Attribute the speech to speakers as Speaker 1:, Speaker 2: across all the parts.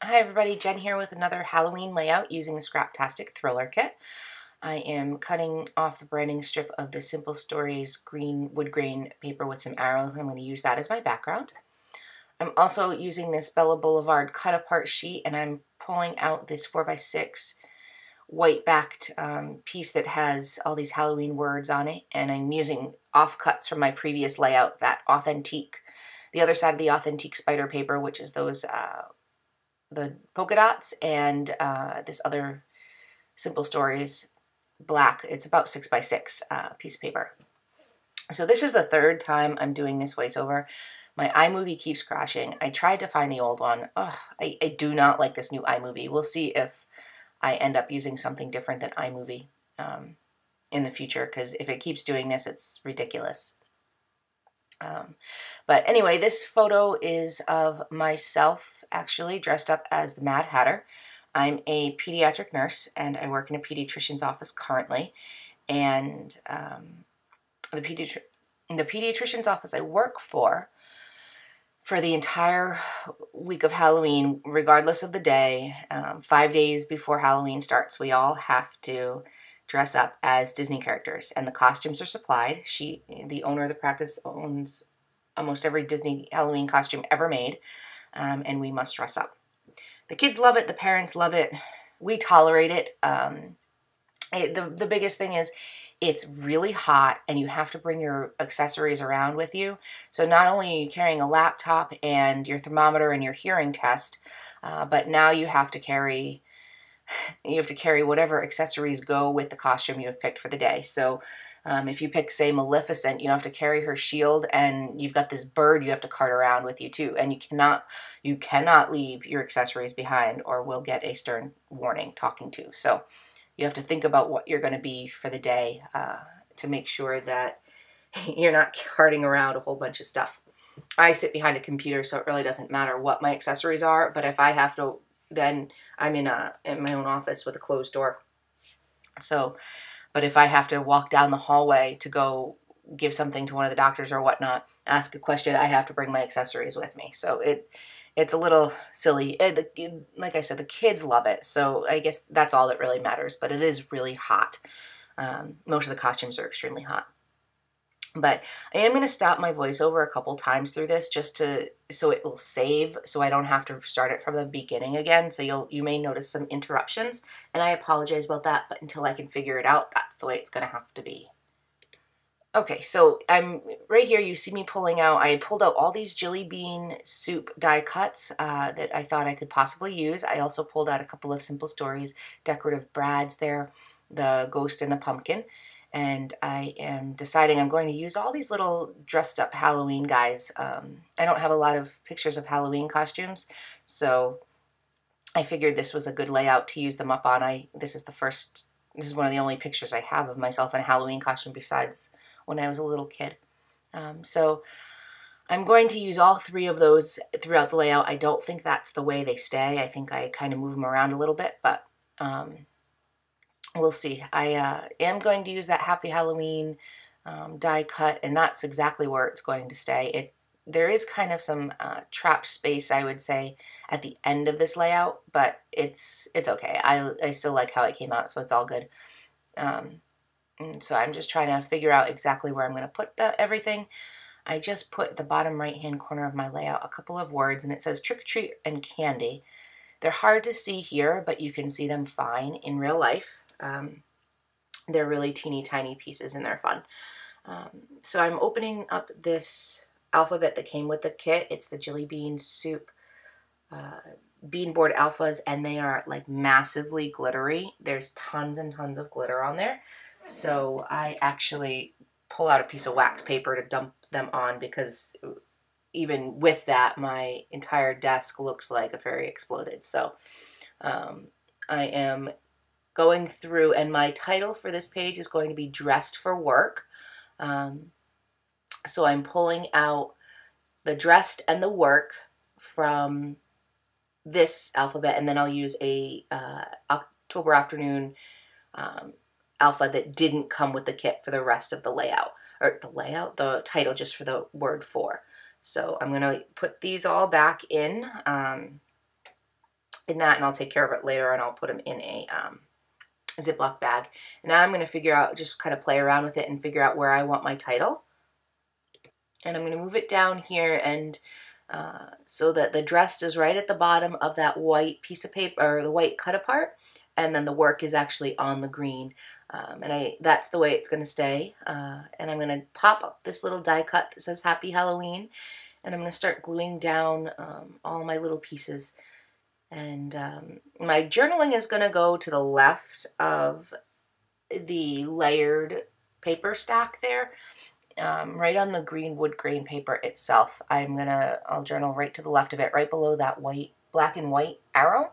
Speaker 1: Hi everybody, Jen here with another Halloween layout using the Scraptastic Thriller Kit. I am cutting off the branding strip of the Simple Stories green wood grain paper with some arrows. I'm going to use that as my background. I'm also using this Bella Boulevard cut apart sheet, and I'm pulling out this 4x6 white backed piece that has all these Halloween words on it, and I'm using offcuts from my previous layout, the other side of the authentic spider paper, which is those the polka dots, and this other Simple Stories black. It's about 6x6 piece of paper. So this is the third time I'm doing this voiceover. My iMovie keeps crashing. I tried to find the old one. I do not like this new iMovie. We'll see if I end up using something different than iMovie in the future, because if it keeps doing this, it's ridiculous. But anyway, this photo is of myself actually dressed up as the Mad Hatter. I'm a pediatric nurse and I work in a pediatrician's office currently. And the pediatrician's office I work for the entire week of Halloween, regardless of the day, 5 days before Halloween starts, we all have to dress up as Disney characters, and the costumes are supplied. The owner of the practice, owns almost every Disney Halloween costume ever made, and we must dress up. The kids love it, the parents love it, we tolerate it. The biggest thing is it's really hot and you have to bring your accessories around with you. So not only are you carrying a laptop and your thermometer and your hearing test, but now you have to carry whatever accessories go with the costume you have picked for the day. So if you pick, say, Maleficent, you have to carry her shield, and you've got this bird you have to cart around with you too. And you cannot leave your accessories behind, or we'll get a stern warning talking to. So you have to think about what you're going to be for the day to make sure that you're not carting around a whole bunch of stuff. I sit behind a computer, so it really doesn't matter what my accessories are, but if I have to, then I'm in my own office with a closed door. So, but if I have to walk down the hallway to go give something to one of the doctors or whatnot, ask a question, I have to bring my accessories with me. So it's a little silly. Like I said, the kids love it, so I guess that's all that really matters, but it is really hot. Most of the costumes are extremely hot. But I am going to stop my voiceover a couple times through this so it will save, so I don't have to start it from the beginning again. So you may notice some interruptions, and I apologize about that, but until I can figure it out, that's the way it's going to have to be. Okay, so I'm right here. You see me pulling out. I pulled out all these jelly bean soup die cuts that I thought I could possibly use. I also pulled out a couple of Simple Stories decorative brads there, the ghost and the pumpkin. And I am deciding I'm going to use all these little dressed up Halloween guys. I don't have a lot of pictures of Halloween costumes, so I figured this was a good layout to use them up on. This is one of the only pictures I have of myself in a Halloween costume besides when I was a little kid. So I'm going to use all three of those throughout the layout. I don't think that's the way they stay. I think I kind of move them around a little bit, but we'll see. I am going to use that Happy Halloween die cut, and that's exactly where it's going to stay. There is kind of some trapped space, I would say, at the end of this layout, but it's okay. I still like how it came out, so it's all good. And so I'm just trying to figure out exactly where I'm going to put everything. I just put at the bottom right-hand corner of my layout a couple of words, and it says trick or treat and candy. They're hard to see here, but you can see them fine in real life. They're really teeny tiny pieces and they're fun. So I'm opening up this alphabet that came with the kit. It's the Jelly Bean Soup bean board alphas, and they are like massively glittery. There's tons and tons of glitter on there. So I actually pull out a piece of wax paper to dump them on, because even with that, my entire desk looks like a fairy exploded. So I am going through, and my title for this page is going to be Dressed for Work. So I'm pulling out the dressed and the work from this alphabet, and then I'll use a October afternoon alpha that didn't come with the kit for the rest of the layout, the title just for the word for. So I'm going to put these all back in. in that, and I'll take care of it later, and I'll put them in a Ziploc bag. And now I'm going to figure out, just kind of play around with it and figure out where I want my title. And I'm going to move it down here, and so that the dress is right at the bottom of that white piece of paper, or the white cut apart, and then the work is actually on the green. And that's the way it's going to stay. And I'm going to pop up this little die cut that says Happy Halloween, and I'm going to start gluing down all my little pieces. And my journaling is going to go to the left of the layered paper stack there, right on the green wood grain paper itself. I'll journal right to the left of it, right below that black and white arrow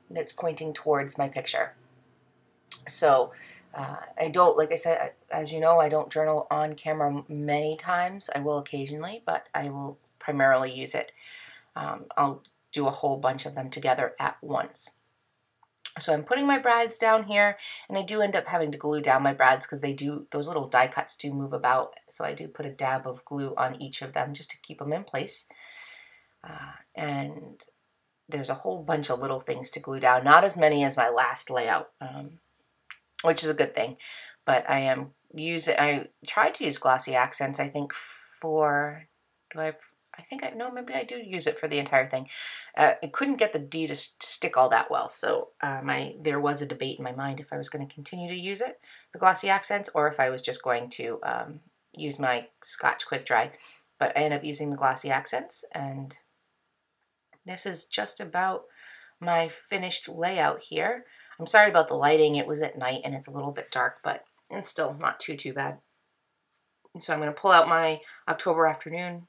Speaker 1: that's pointing towards my picture. So I don't, like I said, as you know, I don't journal on camera many times. I will occasionally, but I will primarily use it. I'll do a whole bunch of them together at once. So I'm putting my brads down here, and I do end up having to glue down my brads because those little die cuts do move about. So I do put a dab of glue on each of them just to keep them in place. And there's a whole bunch of little things to glue down, not as many as my last layout, which is a good thing. But I tried to use glossy accents, I think, maybe I do use it for the entire thing. I couldn't get the D to stick all that well, so there was a debate in my mind if I was going to continue to use it, the glossy accents, or if I was just going to use my Scotch Quick Dry. But I ended up using the glossy accents, and this is just about my finished layout here. I'm sorry about the lighting. It was at night and it's a little bit dark, but it's still not too bad. So I'm going to pull out my October afternoon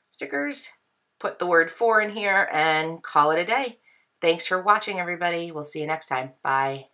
Speaker 1: stickers, put the word "for" in here, and call it a day. Thanks for watching, everybody. We'll see you next time. Bye.